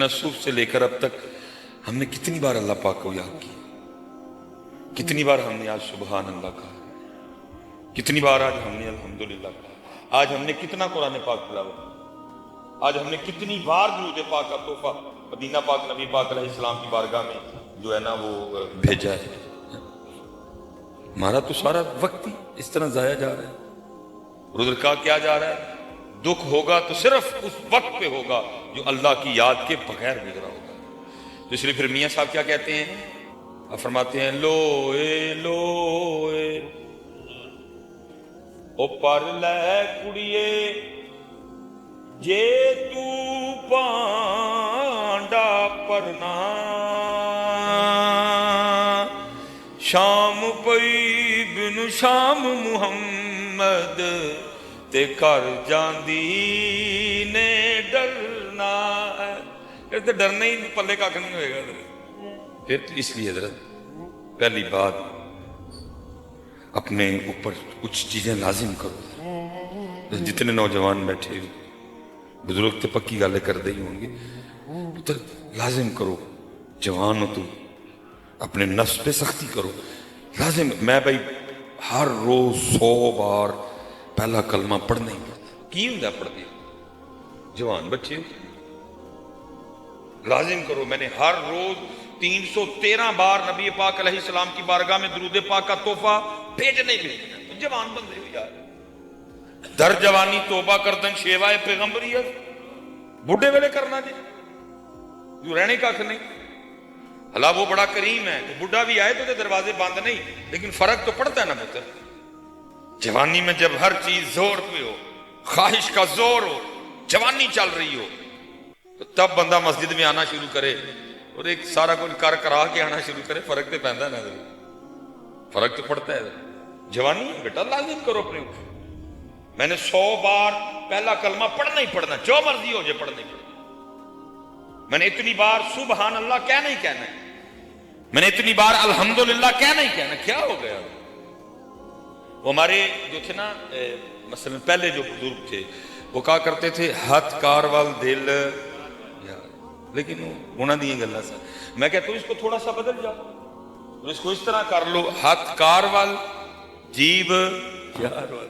دیکھنا صبح سے لے کر اب تک ہم نے کتنی بار اللہ پاک کو یاد کیا، کتنی بار ہم نے آج سبحان اللہ کہا، کتنی بار آج ہم نے الحمدللہ کہا، آج ہم نے کتنا قرآن پاک تلاوت، آج ہم نے کتنی بار درود پاک کا تحفہ مدینہ پاک نبی پاک علیہ السلام کی بارگاہ میں جو ہے نا وہ بھیجا ہے۔ ہمارا تو سارا وقت ہی اس طرح ضائع جا رہا ہے۔ ادھر کہا کیا جا رہا ہے، دکھ ہوگا تو صرف اس وقت پہ ہوگا جو اللہ کی یاد کے بغیر گزرا ہوگا۔ تو اس لیے پھر میاں صاحب کیا کہتے ہیں، فرماتے ہیں لوئے لوئے او پر لے کڑیے جے تو پانڈا پرنا شام پئی بن شام محمد تے کر جاندی نے ڈرنا ہے۔ تو ڈرنا ہی پلے کا نہیں ہوئے گا۔ پھر اس لیے حضرت پہلی بات اپنے اوپر کچھ چیزیں لازم کرو۔ جتنے نوجوان بیٹھے ہو، بزرگ تو پکی گالیں کر دے ہی ہوں گے، تو لازم کرو، جوان ہو تو اپنے نفس پہ سختی کرو۔ لازم میں بھائی ہر روز 100 بار پہلا کلمہ پڑھنا ہی پڑتا، کی ہوں پڑھ دیا، جوان بچے ہو لازم کرو۔ میں نے ہر روز 313 بار نبی پاک علیہ السلام کی بارگاہ میں درود پاک کا تحفہ بھیجنے کے لیے، جوان بندے ہو یار، در جوانی توبہ کردن شیوائے پیغمبریت، بڈھے ویلے کرنا جی جو رہنے کا نہیں۔ اللہ وہ بڑا کریم ہے کہ بڈھا بھی آئے تو دروازے بند نہیں، لیکن فرق تو پڑتا ہے نا پتر۔ جوانی میں جب ہر چیز زور پہ ہو، خواہش کا زور ہو، جوانی چل رہی ہو، تو تب بندہ مسجد میں آنا شروع کرے اور ایک سارا کچھ کر کرا کے آنا شروع کرے، فرق تو پہنتا ہے نا، فرق تو پڑتا ہے۔ جوانی بیٹا لازم کرو اپنے اوپر۔ میں نے 100 بار پہلا کلمہ پڑھنا ہی پڑھنا، جو مرضی ہو جائے پڑھنا ہی پڑھنا۔ میں نے اتنی بار سبحان اللہ کہنا ہی کہنا ہے، میں نے اتنی بار الحمدللہ کہنا ہی کہنا۔ کیا ہو گیا؟ وہ ہمارے جو تھے نا مثلا پہلے جو بزرگ تھے وہ کہا کرتے تھے ہاتھ کار وال دل، لیکن انہوں نے گلا سا میں کہتا ہوں اس کو تھوڑا سا بدل جاؤ، اس کو اس طرح کر لو، ہاتھ کار وال جیب یار وال۔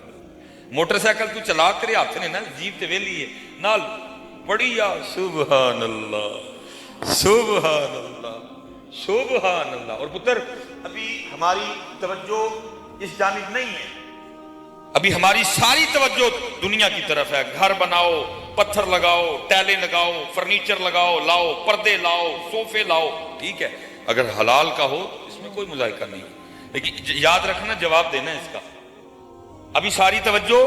موٹر سائیکل تو چلا تیرے ہاتھ نے نا، جیب تے ویلی ہے نال پڑھی یا سبحان اللہ سبحان اللہ سبحان اللہ۔ اور پتر ابھی ہماری توجہ اس جانب نہیں ہے، ابھی ہماری ساری توجہ دنیا کی طرف ہے۔ گھر بناؤ، پتھر لگاؤ، ٹیلیں لگاؤ، فرنیچر لگاؤ، لاؤ، پردے لاؤ، صوفے لاؤ، ٹھیک ہے اگر حلال کا ہو اس میں کوئی مذائقہ نہیں، لیکن یاد رکھنا جواب دینا ہے اس کا۔ ابھی ساری توجہ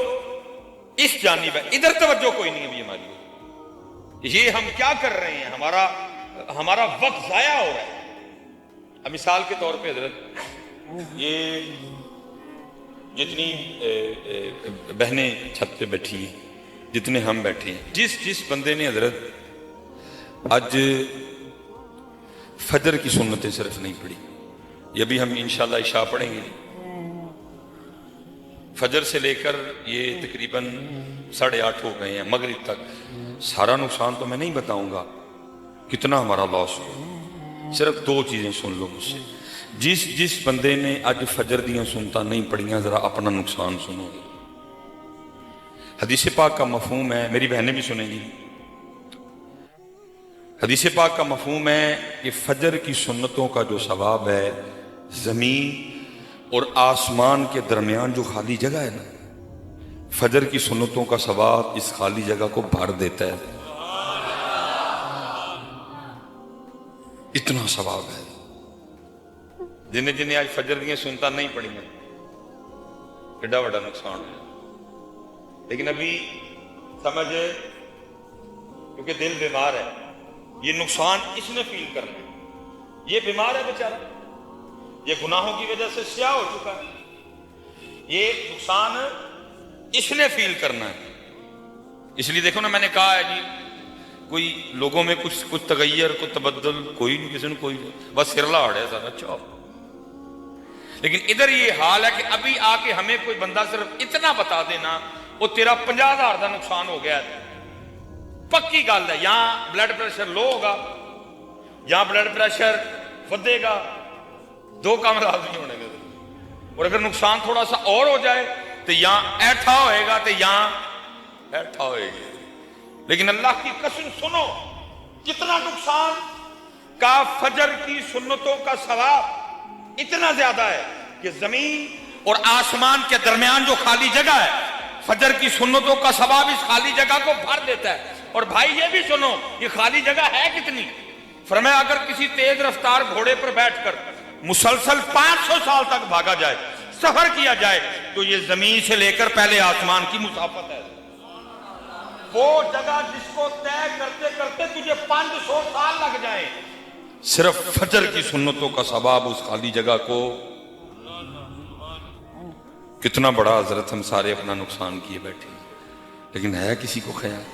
اس جانب ہے، ادھر توجہ کوئی نہیں ابھی ہماری۔ یہ ہم کیا کر رہے ہیں، ہمارا وقت ضائع ہو رہا ہے۔ اب مثال کے طور پہ حضرت یہ جتنی بہنیں چھت پہ بیٹھی ہیں، جتنے ہم بیٹھے ہیں، جس بندے نے حضرت آج فجر کی سنتیں صرف نہیں پڑھی، یہ بھی ہم انشاءاللہ عشاء پڑھیں گے، فجر سے لے کر یہ تقریباً 8:30 ہو گئے ہیں مغرب تک، سارا نقصان تو میں نہیں بتاؤں گا کتنا ہمارا لاس ہو، صرف 2 چیزیں سن لو مجھ سے۔ جس بندے نے اج فجر دیاں سنتا نہیں پڑھیاں ذرا اپنا نقصان سنو گے۔ حدیث پاک کا مفہوم ہے، میری بہنیں بھی سنیں گی، حدیث پاک کا مفہوم ہے کہ فجر کی سنتوں کا جو ثواب ہے زمین اور آسمان کے درمیان جو خالی جگہ ہے نا، فجر کی سنتوں کا ثواب اس خالی جگہ کو بھر دیتا ہے، اتنا ثواب ہے۔ جنہیں آج فجر دیاں سنتا نہیں پڑھی ہیں ایڈا بڑا نقصان ہے، لیکن ابھی سمجھ کیونکہ دل بیمار ہے، یہ نقصان اس نے فیل کرنا ہے، یہ بیمار ہے بیچارہ، یہ گناہوں کی وجہ سے سیاہ ہو چکا ہے، یہ نقصان اس نے فیل کرنا ہے۔ اس لیے دیکھو نا میں نے کہا ہے جی کوئی لوگوں میں کچھ تغیر کو تبدل کوئی نہیں، کسی نے کوئی نہیں، بس سرلا ہڑ ہے سارا اچھا۔ لیکن ادھر یہ حال ہے کہ ابھی آ کے ہمیں کوئی بندہ صرف اتنا بتا دینا وہ تیرا 50,000 کا نقصان ہو گیا ہے، पक्की गल है, या ब्लड प्रेशर लो होगा या ब्लड प्रेशर ਵਧੇਗਾ, दो काम राजी होने के। और अगर नुकसान थोड़ा सा और हो जाए तो यहाँ ऐठा होएगा तो यहाँ ऐठा होएगी। लेकिन अल्लाह की कसम सुनो, कितना नुकसान का फजर की सुन्नतों का सवाब इतना ज्यादा है कि जमीन और आसमान के दरमियान जो खाली जगह है, फजर की सुन्नतों का सवाब इस खाली जगह को भर देता है। और भाई ये भी सुनो, ये खाली जगह है कितनी। फरमाया अगर किसी तेज रफ्तार घोड़े पर बैठकर मुसलसल 500 साल तक भागा जाए, सफर किया जाए, तो ये जमीन से लेकर पहले आसमान की मुसाफत है। वो जगह जिसको तय करते करते तुझे 500 साल लग जाए, सिर्फ फजर की सुन्नतों का सवाब उस खाली जगह को। कितना बड़ा हजरत हम सारे अपना नुकसान किए बैठे, लेकिन है किसी को ख्याल,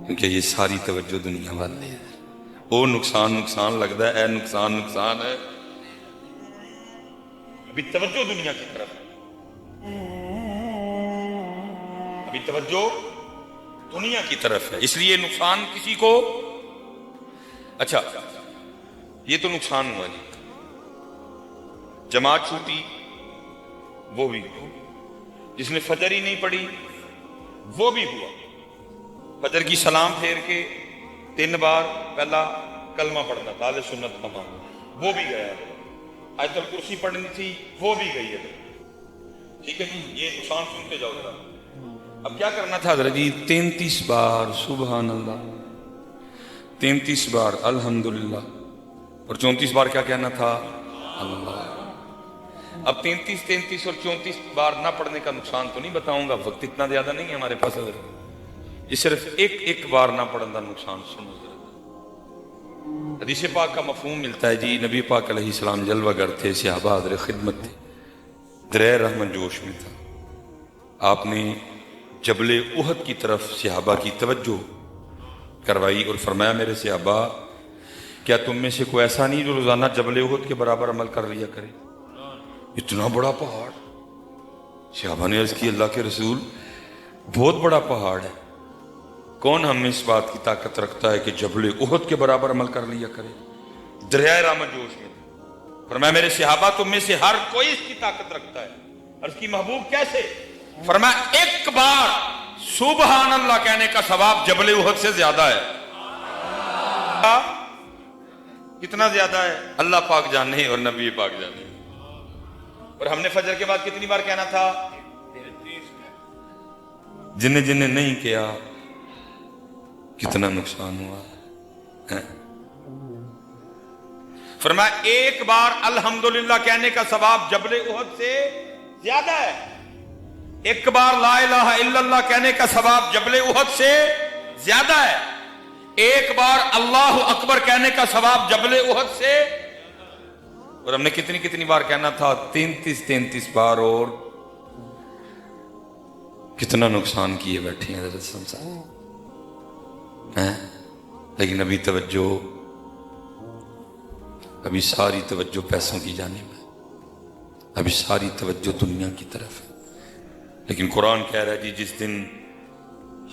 क्योंकि ये सारी तवज्जो दुनिया वाले है। वो नुकसान नुकसान लगता है, नुकसान नुकसान है, अभी तवज्जो दुनिया की तरफ है, अभी तवज्जो दुनिया की तरफ है, इसलिए नुकसान किसी को। अच्छा, ये तो नुकसान हुआ जी, जमात छूटी वो भी, जिसने फजर ही नहीं पढ़ी वो भी हुआ, फजर की सलाम फेर के 3 बार पहला कलमा पढ़ना था, आले सुन्नत तमाम, वो भी गया, आयतुल कुर्सी पढ़नी थी वो भी गई है। ठीक है जी, ये नुकसान सुनते जाओ जरा। अब क्या करना था हज़रत जी, 33 बार सुबहान अल्लाह, 33 बार अल्हम्दुलिल्लाह, और 34 बार क्या कहना था, अल्लाह। अब 33 और 34 बार ना पढ़ने का नुकसान तो नहीं बताऊंगा, वक्त इतना ज्यादा नहीं है हमारे पास, ये सिर्फ एक बार ना पढ़ने का नुकसान सुनो। हदीस पाक का मफहूम मिलता है जी, नबी पाक अलैहिस्सलाम जलवागर थे, सहाबा हज़रत खिदमत थे, दरिया रहमत जोश में था। आपने जबले उहद की तरफ सहाबा की तवज्जो करवाई और फरमाया, मेरे सहाबा क्या तुम में से कोई ऐसा नहीं जो रोजाना जबले उहद के बराबर अमल कर लिया करे। इतना बड़ा पहाड़, सहाबा ने अर्ज की, अल्लाह के रसूल बहुत बड़ा पहाड़ है, कौन हमें इस बात की ताकत रखता है कि जबले उहद के बराबर अमल कर लिया करे। दरिया रहमत जोश में फरमाया, मेरे सहाबा तुम में से हर कोई इसकी ताकत रखता है। अर्ज की, महबूब कैसे? फरमाया, एक बार सुबहान अल्लाह कहने का सवाब जबले उहद से ज्यादा है। कितना ज्यादा है अल्लाह पाक जाने और नबी पाक जाने। और हमने फजर के बाद कितनी बार कहना था? जिन्हें जिन्हें नहीं किया कितना नुकसान हुआ है। फरमाया, एक बार अल्हम्दुलिल्लाह कहने का सवाब जबले उहद से ज्यादा है। एक बार ला इलाहा इल्लल्लाह कहने का सवाब जबले उहद से ज्यादा है। एक बार अल्लाह अकबर कहने का सवाब जबले उहद से। और हमने कितनी कितनी बार कहना था? 33 बार। और कितना नुकसान किए बैठे हैं संसार हैं। लेकिन अभी तवज्जो, अभी सारी तवज्जो पैसों की जानिब है, अभी सारी तवज्जो दुनिया की तरफ है। लेकिन कुरान कह रहा है जी, जिस दिन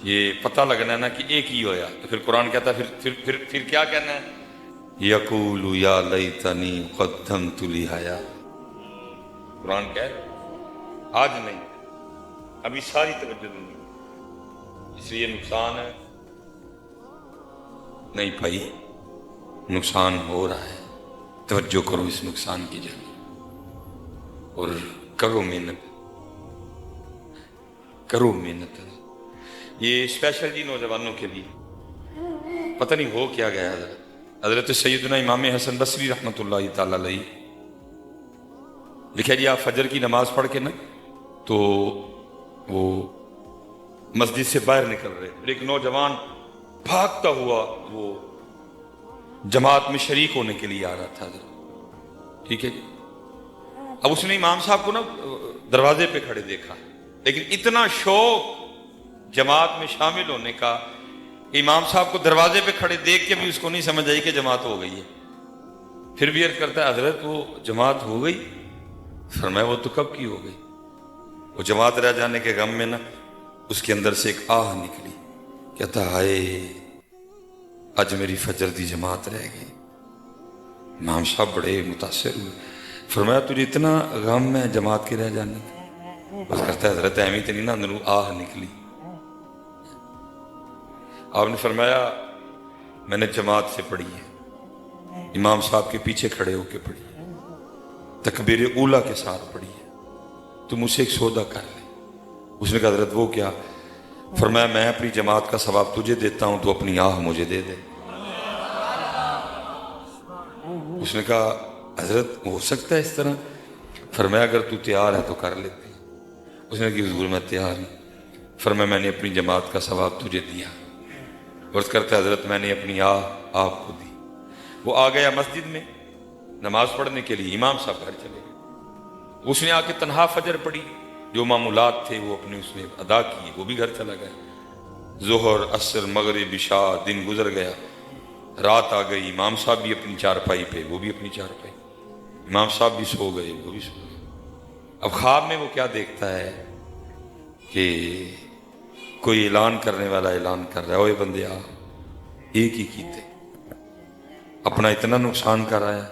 ये पता लगना है ना कि एक ही होया, तो फिर कुरान कहता है फिर क्या कहना है? यकूलु या लैतनी क़द्दमतु लिहाया। कुरान कह रहा आज नहीं, अभी सारी तवज्जो दुनिया। इसलिए नुकसान है नहीं भाई, नुकसान हो रहा है, तवज्जो करो इस नुकसान की जानिब और करो मेहनत, करो मेहनत। ये स्पेशल जी नौजवानों के लिए। पता नहीं हो क्या गया हज़रत सैयदना इमाम हसन बसरी रहमतुल्लाह ताला अलैह लिखा जी, आप फजर की नमाज पढ़ के ना तो वो मस्जिद से बाहर निकल रहे, एक नौजवान भागता हुआ वो जमात में शरीक होने के लिए आ रहा था। ठीक है जी। अब उसने इमाम साहब को ना दरवाजे पे खड़े देखा, लेकिन इतना शौक जमात में शामिल होने का, इमाम साहब को दरवाजे पे खड़े देख के भी उसको नहीं समझ आई कि जमात हो गई है। फिर भी अर्ज करता है, हजरत वो जमात हो गई? फरमाया, वो तो कब की हो गई। वो जमात रह जाने के गम में ना उसके अंदर से एक आह निकली, کہتا ہائے اج میری فجر دی جماعت رہ گئی. امام صاحب بڑے متاثر ہوئے. فرمایا تجھے اتنا غم ہے جماعت کے رہ جانے کا؟ بس کرتا ہے حضرت اہمی تو نہیں نا اندروں آہ نکلی. آپ نے فرمایا میں نے جماعت سے پڑھی ہے, امام صاحب کے پیچھے کھڑے ہو کے پڑھی ہے, تکبیر اولیٰ کے ساتھ پڑھی ہے, تو مجھ سے ایک سودا کر لے. اس نے کہا حضرت وہ کیا؟ فرمایا میں اپنی جماعت کا ثواب تجھے دیتا ہوں, تو اپنی آہ مجھے دے دے. اس نے کہا حضرت ہو سکتا ہے اس طرح؟ فرمایا اگر تو تیار ہے تو کر لیتے. اس نے کہا حضور میں تیار ہوں. فرمایا میں نے اپنی جماعت کا ثواب تجھے دیا. عرض کرتا ہے حضرت میں نے اپنی آہ آپ کو دی. وہ آ گیا مسجد میں نماز پڑھنے کے لیے, امام صاحب گھر چلے گئے. اس نے آ کے تنہا فجر پڑھی, جو معمولات تھے وہ اپنے اس نے ادا کیے, وہ بھی گھر چلا گیا. ظہر عصر مغرب عشاء دن گزر گیا, رات آ گئی. امام صاحب بھی اپنی چارپائی پہ, وہ بھی اپنی چارپائی. امام صاحب بھی سو گئے, وہ بھی سو گئے. اب خواب میں وہ کیا دیکھتا ہے کہ کوئی اعلان کرنے والا اعلان کر رہا ہے, اوے بندے آ, ایک ہی کیتے, اپنا اتنا نقصان کر آیا.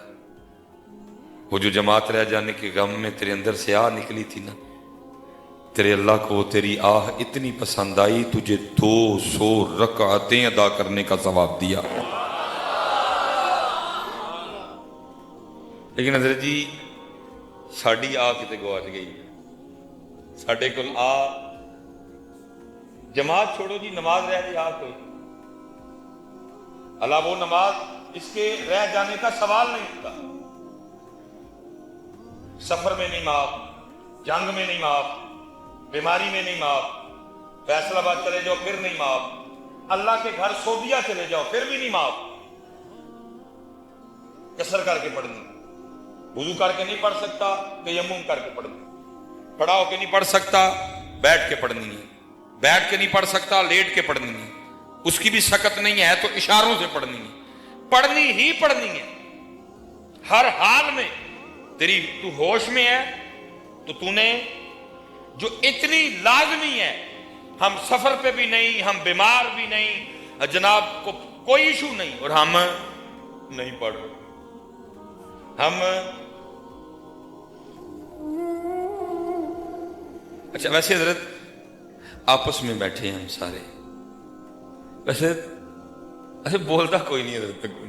وہ جو جماعت رہ جانے کے غم میں تیرے اندر سے آہ نکلی تھی نا, تیرے اللہ کو تیری آہ اتنی پسند آئی, تجھے 200 رکعتیں ادا کرنے کا ثواب دیا. لیکن حضرت جی ساڑی آہ کتے گواچ گئی. ساڑے کل آہ جماعت چھوڑو جی, نماز رہ گئی آہ کوئی اللہ, وہ نماز اس کے رہ جانے کا سوال نہیں ہوتا. سفر میں نہیں معاف, جنگ میں نہیں معاف, بیماری میں نہیں معاف, فیصلہ آباد چلے جاؤ پھر نہیں معاف, اللہ کے گھر سعودیہ چلے جاؤ پھر بھی نہیں معاف. کسر کر کے پڑھنی, وضو کر کے نہیں پڑھ سکتا, تیمم کر کے پڑھنی, کھڑا ہو کے نہیں پڑھ سکتا, بیٹھ کے پڑھنی ہے, بیٹھ کے نہیں پڑھ سکتا, لیٹ کے پڑھنی ہے, اس کی بھی سکت نہیں ہے تو اشاروں سے پڑھنی ہے. پڑھنی ہی پڑھنی ہے ہر حال میں. تیری تو ہوش میں ہے تو تو نے جو اتنی لازمی ہے, ہم سفر پہ بھی نہیں, ہم بیمار بھی نہیں, جناب کو کوئی ایشو نہیں, اور ہم نہیں پڑھ رہے. ہم اچھا ویسے حضرت آپس میں بیٹھے ہیں ہم سارے, ویسے بولتا کوئی نہیں حضرت تک,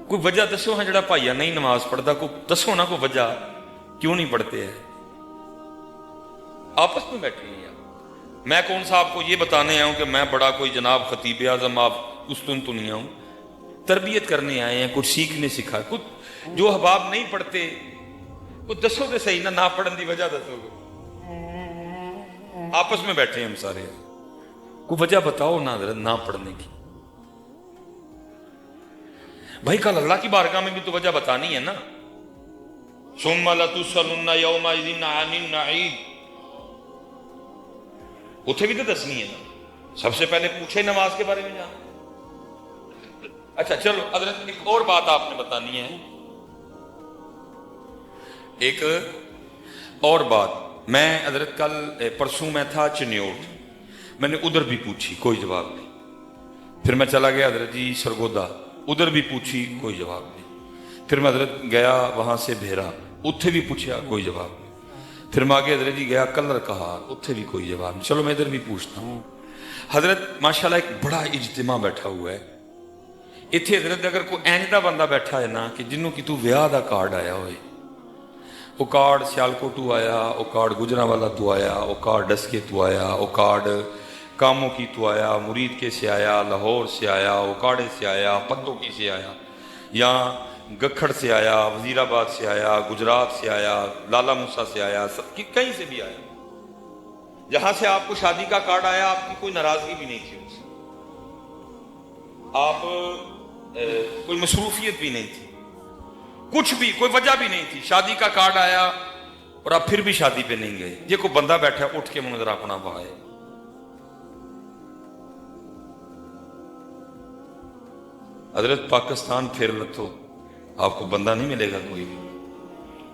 کوئی وجہ دسو ہاں جڑا بھائیا نہیں نماز پڑھتا, کوئی دسو نا کوئی وجہ کیوں نہیں پڑھتے ہیں. آپس میں بیٹھے ہیں یار. میں کون سا آپ کو یہ بتانے آیا ہوں کہ میں بڑا کوئی جناب خطیب اعظم آپ استن تو نہیں آؤں. تربیت کرنے آئے ہیں, کچھ سیکھنے سکھا. کچھ جو احباب نہیں پڑھتے وہ دسو تو صحیح نہ پڑھن دی وجہ دسو گے. آپس میں بیٹھے ہیں ہم سارے, کوئی وجہ بتاؤ نا حضرت نہ پڑھنے کی. بھائی کل اللہ کی بارگاہ میں بھی تو وجہ بتانی ہے نا. ثم لتسألن یومئذ عن النعیم, اتھے بھی تو دسنی ہے نا. سب سے پہلے پوچھے نماز کے بارے میں جانا. اچھا چلو حضرت ایک اور بات آپ نے بتانی ہے, ایک اور بات. میں حضرت کل پرسوں میں تھا چنیوٹ, میں نے ادھر بھی پوچھی کوئی جواب نہیں. پھر میں چلا گیا حضرت جی سرگودا, ادھر بھی پوچھی کوئی جواب نہیں. پھر میں حضرت گیا وہاں سے بھیرا, اتھے بھی پوچھا کوئی جواب نہیں. پھر میں آگے حضرت جی گیا کلر کہا, اتھے بھی کوئی جواب نہیں. چلو میں ادھر بھی پوچھتا ہوں. حضرت ماشاءاللہ ایک بڑا اجتماع بیٹھا ہوا ہے اتھے. حضرت اگر کوئی اینجدہ بندہ بیٹھا ہے نا کہ جنوں کی تو ویاہ دا کارڈ آیا ہوئے, وہ کارڈ سیالکوٹ تو آیا, وہ کارڈ گجرانوالا تو آیا, وہ کارڈ ڈسکے تو آیا, وہ کارڈ کاموں کی تو آیا, مرید کے سے آیا, لاہور سے آیا, اوکاڑے سے آیا, پتوں کی سے آیا, یا گکھڑ سے آیا, وزیر آباد سے آیا, گجرات سے آیا, لالا موسیٰ سے آیا, کہیں سے بھی آیا. جہاں سے آپ کو شادی کا کارڈ آیا آپ کی کوئی ناراضگی بھی نہیں تھی اس سے, آپ کوئی مصروفیت بھی نہیں تھی, کچھ بھی کوئی وجہ بھی نہیں تھی. شادی کا کارڈ آیا اور آپ پھر بھی شادی پہ نہیں گئے. یہ کوئی بندہ بیٹھا اٹھ کے منظر اپنا بہائے. حضرت پاکستان پھر لتو, آپ کو بندہ نہیں ملے گا کوئی بھی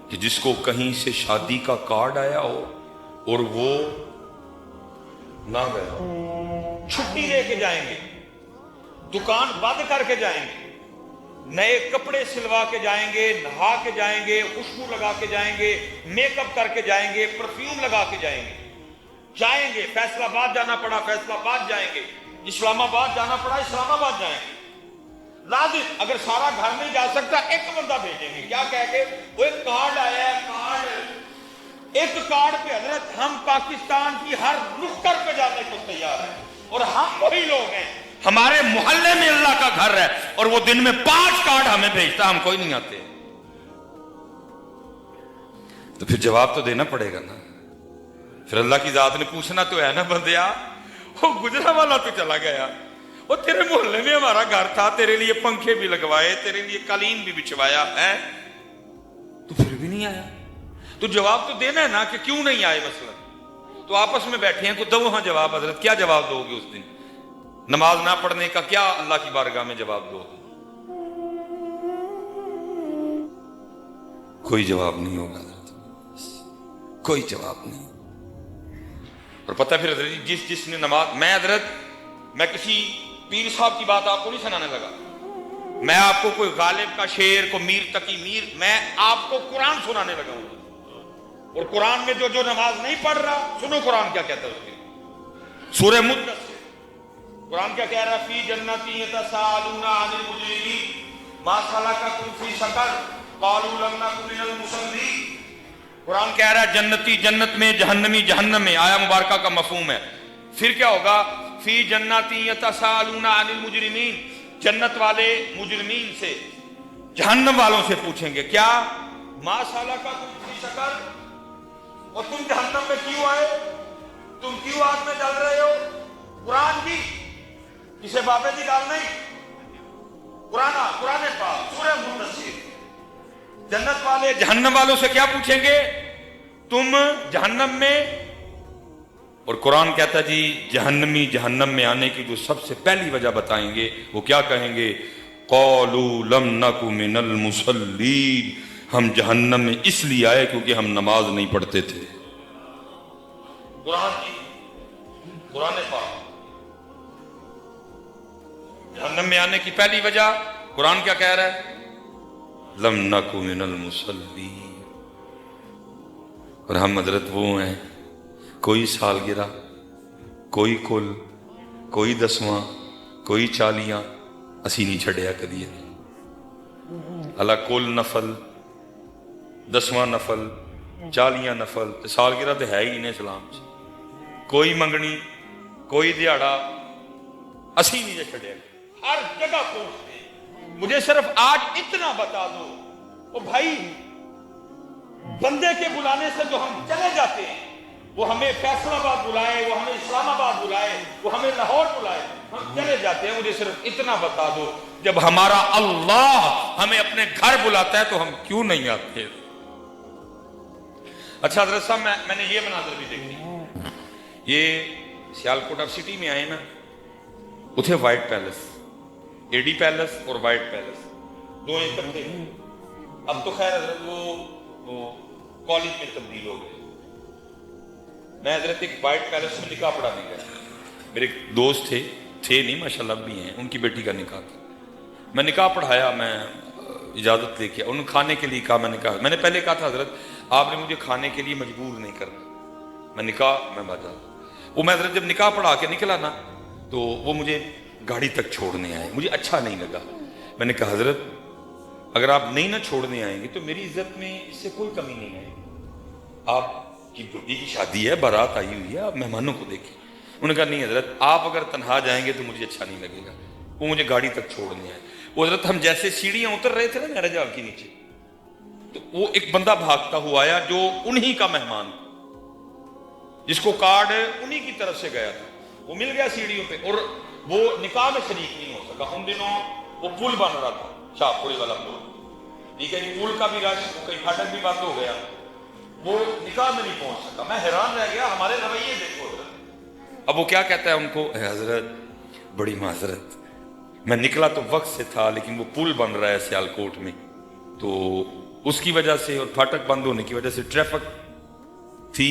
کہ جس کو کہیں سے شادی کا کارڈ آیا ہو اور وہ نہ گیا ہو. छुट्टी लेके जाएंगे, दुकान बंद करके जाएंगे, नए कपड़े सिलवा के जाएंगे, नहा के जाएंगे, खुशबू लगा के जाएंगे, मेकअप करके जाएंगे, परफ्यूम लगा के जाएंगे। फैसलाबाद जाना पड़ा फैसलाबाद जाएंगे, इस्लामाबाद जाना पड़ा इस्लामाबाद जाएंगे। लाजिम अगर सारा घर नहीं जा सकता एक बंदा भेजेंगे, क्या कह के, वो एक कार्ड आया है, कार्ड, एक कार्ड पे हजरत हम पाकिस्तान की हर नुक्कड़ पे जाने को तैयार है। और हम वही लोग हैं, हमारे मोहल्ले में अल्लाह का घर है और वो दिन में 5 कार्ड हमें भेजता, हम कोई नहीं आते। तो फिर जवाब तो देना पड़ेगा ना। फिर अल्लाह की जात ने पूछना तो है ना, बंदिया वो गुजरा वाला तो चला गया, वो तेरे मोहल्ले में हमारा घर था, तेरे लिए पंखे भी लगवाए, तेरे लिए कालीन भी बिछवाया है, तो फिर भी नहीं आया। तो जवाब तो देना है ना कि क्यों नहीं आए। मसलन तो आपस में बैठे हैं, को दो वहां जवाब, हजरत क्या जवाब दोगे उस दिन? नमाज ना पढ़ने का क्या अल्लाह की बारगाह में जवाब दोगे? कोई जवाब नहीं होगा हजरत, कोई जवाब नहीं। और पता है फिर हजरत जिसने नमाज, मैं किसी पीर साहब की बात आपको नहीं सुनाने लगा, मैं आपको कोई गालिब का शेर को मीर तकी मीर, मैं आपको कुरान सुनाने लगा हूं। और कुरान में जो नमाज नहीं पढ़ रहा, सुनो कुरान क्या कहता है उसके सूरह मुद्दस्सिर। कुरान क्या कह रहा है? फी जन्नती यतसाअलूना अनिल मुजरिमीन मा सलकाकुम फी सकर कालू लम नकु मिनल मुसल्लीन। कुरान कह रहा है जन्नती जन्नत में, जहन्नमी जहन्नम में, आया मुबारका का मफहूम है। फिर क्या होगा? फी जन्नती यतसाअलूना अनिल मुजरिमीन, जन्नत वाले मुजरिमीन से, जहन्नम वालों से पूछेंगे क्या? मा सलकाकुम फी सकर, और तुम जहन्नम में क्यों आए, तुम क्यों आग में जल रहे हो? कुरान की किसे बाबे की गाल नहीं, कुरान पाक सूरह मुद्दस्सिर। जन्नत वाले जहन्नम वालों से क्या पूछेंगे? तुम जहन्नम में, और कुरान कहता जी जहन्नमी जहन्नम में आने की जो सबसे पहली वजह बताएंगे, वो क्या कहेंगे? क़ालू लम नकु मिनल मुसल्लीन, हम जहन्नम में इसलिए आए क्योंकि हम नमाज नहीं पढ़ते थे। कुरान पाक जहन्नम में आने की पहली वजह कुरान क्या कह रहा है? लम नकु मिनल मुसल्लीन। और हम हजरत वो हैं, कोई सालगिरह, कोई कुल, कोई दसवां, कोई चालियां असी नहीं छड़िया कदी। अला कुल नफल, दसवां नफल, चालियां नफल, सालगिरह तो है ही नहीं इस्लाम च। कोई मंगनी, कोई दिहाड़ा असी नहीं छड़िया, हर जगह पहुंचते। मुझे सिर्फ आज इतना बता दो, ओ भाई बंदे के बुलाने से जो हम चले जाते हैं, वो हमें फैसलाबाद बुलाए, वो हमें इस्लामाबाद बुलाए, वो हमें लाहौर बुलाए, हम चले जाते हैं। मुझे सिर्फ इतना बता दो, जब हमारा अल्लाह हमें अपने घर बुलाता है तो हम क्यों नहीं आते? अच्छा हजरत साहब, मैंने ये मनाजर भी देखी, ये सियालकोट ऑफ सिटी में आए ना, उथे व्हाइट पैलेस, एडी पैलेस और व्हाइट पैलेस दो इकट्ठे। अब तो खैर हजरत वो कॉलेज में तब्दील हो गए। मैं हजरत एक व्हाइट पैलेस में निकाह पढ़ाने गया, मेरे एक दोस्त थे नहीं माशाल्लाह भी हैं, उनकी बेटी का निकाह था। मैं निकाह पढ़ाया, मैं इजाजत लेके, उन्होंने खाने के लिए कहा, मैंने पहले कहा था हजरत आपने मुझे खाने के लिए मजबूर नहीं करना, मैं निकाह मैं बाजा। वो मैं हजरत जब निकाह पढ़ा के निकला ना, तो वो मुझे गाड़ी तक छोड़ने आए, मुझे अच्छा नहीं लगा। मैंने कहा हजरत अगर आप नहीं ना छोड़ने आएंगे तो मेरी इज्जत में इससे कोई कमी नहीं आएगी, आपकी बेटी की शादी है, बारात आई हुई है, आप मेहमानों को देखें। उन्होंने कहा नहीं हजरत आप अगर तनहा जाएंगे तो मुझे अच्छा नहीं लगेगा। वो मुझे गाड़ी तक छोड़ने आए। वो हजरत हम जैसे सीढ़ियां उतर रहे थे ना मैरिज हॉल के नीचे, तो वो एक बंदा भागता हुआ आया जो उन्हीं का मेहमान, जिसको कार्ड उन्हीं की तरफ से गया था, वो मिल गया सीढ़ियों पे, और वो निकाह में शरीक नहीं हो सका। उन दिनों वो पुल बन रहा था, शाहपुरी वाला पुल, ठीक है जी, पुल का भी रश, कई फाटक भी बंद हो गया, वो निकाह में नहीं पहुंच सका। मैं हैरान रह गया, हमारे रवैये देखो। अब वो क्या कहता है उनको, हजरत बड़ी माजरत, मैं निकला तो वक्त से था, लेकिन वो पुल बन रहा है सियालकोट में, तो उसकी वजह से और फाटक बंद होने की वजह से ट्रैफिक थी,